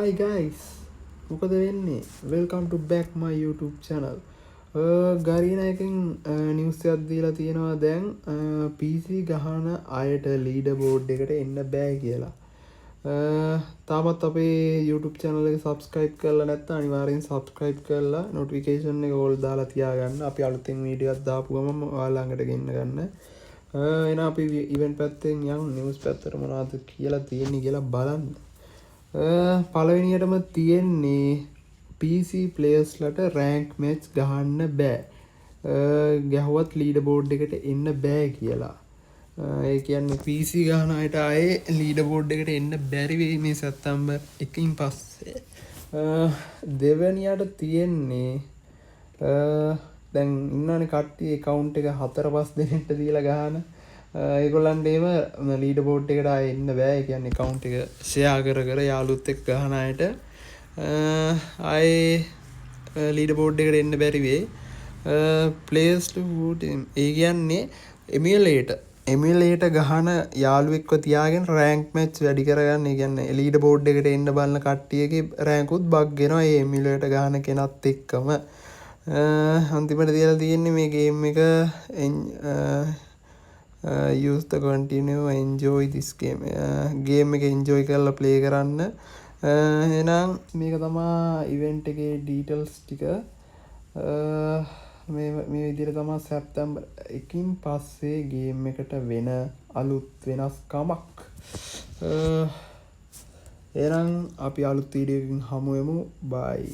Hi guys, මොකද වෙන්නේ? Welcome to back my YouTube channel. ගරීනා එකෙන් නිවුස් එකක් දීලා තියෙනවා දැන් PC ගහන අයට ලීඩර් බෝඩ් එකට එන්න බෑ කියලා. තාමත් අපේ YouTube channel එක subscribe කරලා නැත්නම් අනිවාර්යෙන් subscribe කරලා notification එක all දාලා තියාගන්න. අපි අලුතෙන් වීඩියෝ එකක් දාපු ගමන් ඔයාලා ළඟට ගෙන්න ගන්න. එහෙනම් අපි event පැත්තෙන් යන් news පැත්තට මොනවද කියලා තියෙන්නේ කියලා බලන්න. පළවෙනියටම තියෙන්නේ PC players ලට rank match ගහන්න බෑ. ගැහුවත් leader board එකට එන්න බෑ කියලා. ඒ කියන්නේ PC ගහන අයට ආයේ leader board එකට එන්න බැරි වෙයි මේ සැප්තැම්බර් 1 පස්සේ. දෙවෙනියට තියෙන්නේ දැන් ඉන්නවනේ කට්ටිය account එක 4-5 දෙනෙක්ට දීලා ගහන ඒගොල්ලන්ට ඒව ලීඩර් බෝඩ් එකට ආයෙ එන්න බෑ. ඒ කියන්නේ account එක share කර යාළුවොත් එක්ක ගහන අයට ආයෙ ලීඩර් බෝඩ් එකට එන්න බැරි වෙයි. players to vote ඒ කියන්නේ emulator ගහන යාළුවෙක්ව තියාගෙන rank match වැඩි කරගන්න. ඒ කියන්නේ ලීඩර් බෝඩ් එකට එන්න බලන කට්ටියගේ rank උත් බග් වෙනවා ඒ emulator ගහන කෙනත් එක්කම. අන්තිමට තියලා තියෙන්නේ මේ game එක use the continue enjoy this game එක enjoy කරලා play කරන්න. එහෙනම් මේක තමයි event එකේ details ටික. මේ විදිහට තමයි සැප්තැම්බර් 1 පස්සේ game එකට වෙන අලුත් වෙනස්කමක්. එහෙනම් අපි අලුත් වීඩියෝ එකකින් හමු වෙමු. bye.